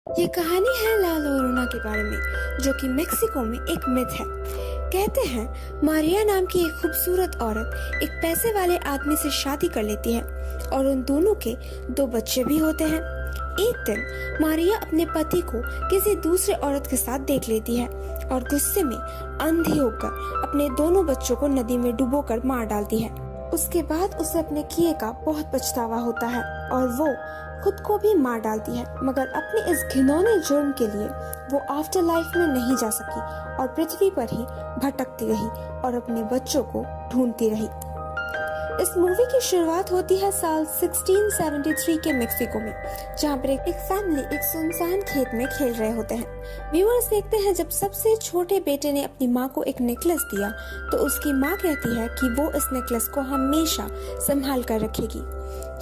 ये कहानी है ला लोरोना के बारे में, जो कि मेक्सिको में एक मिथ है। कहते हैं मारिया नाम की एक खूबसूरत औरत एक पैसे वाले आदमी से शादी कर लेती है और उन दोनों के 2 बच्चे भी होते हैं। एक दिन मारिया अपने पति को किसी दूसरे औरत के साथ देख लेती है और गुस्से में अंधी होकर अपने दोनों बच्चों को नदी में डुबोकर मार डालती है। उसके बाद उसे अपने किए का बहुत पछतावा होता है और वो खुद को भी मार डालती है, मगर अपने इस घिनौने जुर्म के लिए वो आफ्टर लाइफ में नहीं जा सकी और पृथ्वी पर ही भटकती रही और अपने बच्चों को ढूंढती रही। इस मूवी की शुरुआत होती है साल 1673 के मेक्सिको में, जहाँ पर एक फैमिली एक सुनसान खेत में खेल रहे होते हैं। व्यूअर्स देखते हैं जब सबसे छोटे बेटे ने अपनी माँ को एक नेकलेस दिया तो उसकी माँ कहती है कि वो इस नेकलेस को हमेशा संभाल कर रखेगी।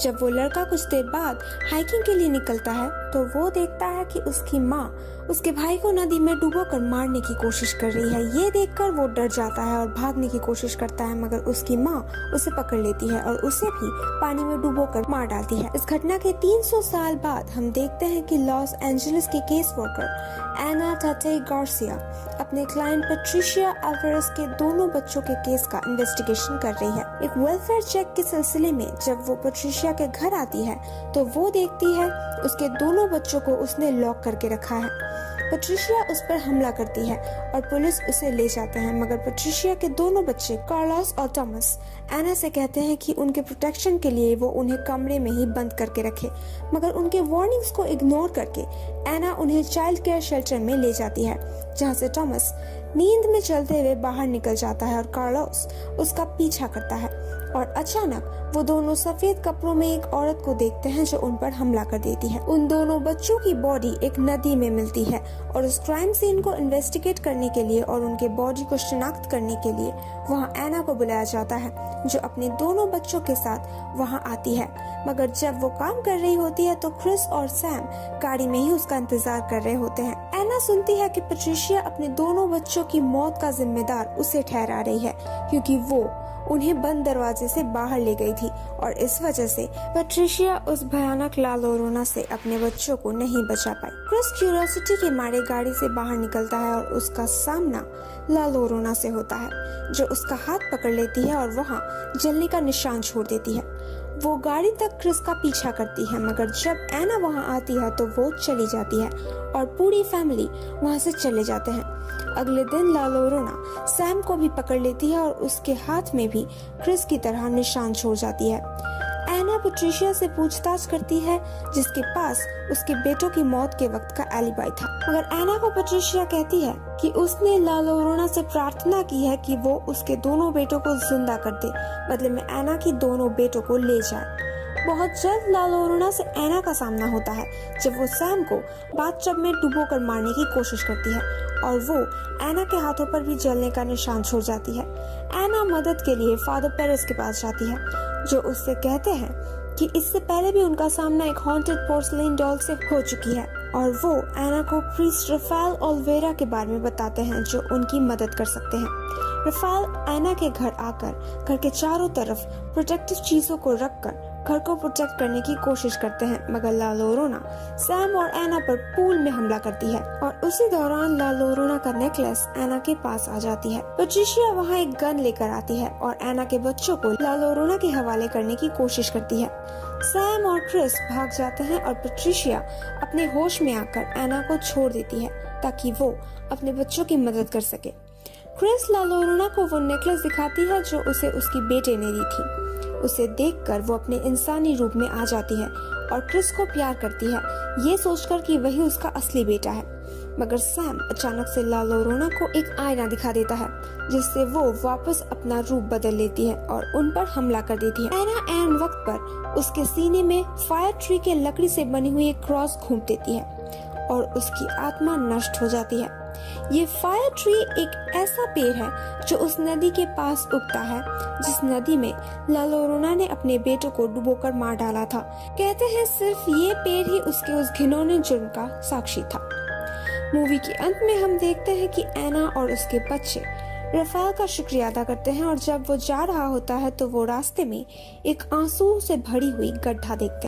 जब वो लड़का कुछ देर बाद हाइकिंग के लिए निकलता है तो वो देखता है कि उसकी माँ उसके भाई को नदी में डुबोकर मारने की कोशिश कर रही है। ये देखकर वो डर जाता है और भागने की कोशिश करता है, मगर उसकी माँ उसे पकड़ लेती है और उसे भी पानी में डुबोकर मार डालती है। इस घटना के 300 साल बाद हम देखते हैं कि लॉस एंजलिस के केस वर्कर एना टेटे गार्सिया अपने क्लाइंट पेट्रिशिया अल्वारेस के दोनों बच्चों के केस का इन्वेस्टिगेशन कर रही है। एक वेलफेयर चेक के सिलसिले में जब वो पेट्रिशिया के घर आती है तो वो देखती है उसके दोनों बच्चों को उसने लॉक करके रखा है। पेट्रिशिया उस पर हमला करती है और पुलिस उसे ले जाते हैं, मगर पेट्रिशिया के दोनों बच्चे कार्लोस और थॉमस एना से कहते हैं कि उनके प्रोटेक्शन के लिए वो उन्हें कमरे में ही बंद करके रखे, मगर उनके वार्निंग्स को इग्नोर करके एना उन्हें चाइल्ड केयर शेल्टर में ले जाती है, जहाँ से थॉमस नींद में चलते हुए बाहर निकल जाता है और कार्लोस उसका पीछा करता है और अचानक वो दोनों सफेद कपड़ों में एक औरत को देखते हैं जो उन पर हमला कर देती है। उन दोनों बच्चों की बॉडी एक नदी में मिलती है और उस क्राइम सीन को इन्वेस्टिगेट करने के लिए और उनके बॉडी को शिनाख्त करने के लिए वहाँ एना को बुलाया जाता है, जो अपने दोनों बच्चों के साथ वहाँ आती है। मगर जब वो काम कर रही होती है तो क्रिस और सैम गाड़ी में ही उसका इंतजार कर रहे होते हैं। एना सुनती है कि पेट्रिशिया अपने दोनों बच्चों की मौत का जिम्मेदार उसे ठहरा रही है, क्योंकि वो उन्हें बंद दरवाजे से बाहर ले गई थी और इस वजह से पेट्रिशिया उस भयानक ला लोरोना से अपने बच्चों को नहीं बचा पाई। क्रिस क्यूरियोसिटी के मारे गाड़ी से बाहर निकलता है और उसका सामना ला लोरोना से होता है, जो उसका हाथ पकड़ लेती है और वहाँ जलने का निशान छोड़ देती है। वो गाड़ी तक क्रिस का पीछा करती है, मगर जब एना वहाँ आती है तो वो चली जाती है और पूरी फैमिली वहाँ से चले जाते हैं। अगले दिन ला लोरोना सैम को भी पकड़ लेती है और उसके हाथ में भी क्रिस की तरह निशान छोड़ जाती है। एना पेट्रिशिया से पूछताछ करती है, जिसके पास उसके बेटों की मौत के वक्त का एलिबाई था, मगर एना को पेट्रिशिया कहती है कि उसने ला लोरोना से प्रार्थना की है कि वो उसके दोनों बेटों को जिंदा कर दे, बदले में एना की दोनों बेटों को ले जाए। बहुत जल्द ला लोरोना से एना का सामना होता है जब वो सैम को बाथटब में डुबोकर मारने की कोशिश करती है और वो एना के हाथों पर भी जलने का निशान छोड़ जाती है। एना मदद के लिए फादर पेरेस के पास जाती है, जो उससे कहते हैं कि इससे पहले भी उनका सामना एक हॉन्टेड पोर्सलिन डॉल से हो चुकी है और वो एना को प्रीस्ट रफाएल ओलिवेरा के बारे में बताते हैं, जो उनकी मदद कर सकते हैं। रफाएल एना के घर आकर घर के चारों तरफ प्रोटेक्टिव चीजों को रखकर घर को प्रोटेक्ट करने की कोशिश करते हैं, मगर ला लोरोना सैम और एना पर पूल में हमला करती है और उसी दौरान ला लोरोना का नेकलेस एना के पास आ जाती है। पेट्रिशिया वहाँ एक गन लेकर आती है और एना के बच्चों को ला लोरोना के हवाले करने की कोशिश करती है। सैम और क्रिस भाग जाते हैं और पेट्रिशिया अपने होश में आकर एना को छोड़ देती है ताकि वो अपने बच्चों की मदद कर सके। क्रिस ला लोरोना को वो नेकलेस दिखाती है जो उसे उसकी बेटे ने दी थी। उसे देखकर वो अपने इंसानी रूप में आ जाती है और क्रिस को प्यार करती है, ये सोचकर कि वही उसका असली बेटा है। मगर सैम अचानक से ला लोरोना को एक आईना दिखा देता है, जिससे वो वापस अपना रूप बदल लेती है और उन पर हमला कर देती है। एना ऐन वक्त पर उसके सीने में फायर ट्री के लकड़ी से बनी हुई एक क्रॉस घूंप देती है और उसकी आत्मा नष्ट हो जाती है। ये फायर ट्री एक ऐसा पेड़ है जो उस नदी के पास उगता है जिस नदी में ला लोरोना ने अपने बेटों को डुबोकर मार डाला था। कहते हैं सिर्फ ये पेड़ ही उसके उस घिनौने जुर्म का साक्षी था। मूवी के अंत में हम देखते हैं कि एना और उसके बच्चे रफाएल का शुक्रिया अदा करते हैं और जब वो जा रहा होता है तो वो रास्ते में एक आंसू से भरी हुई गड्ढा देखते हैं।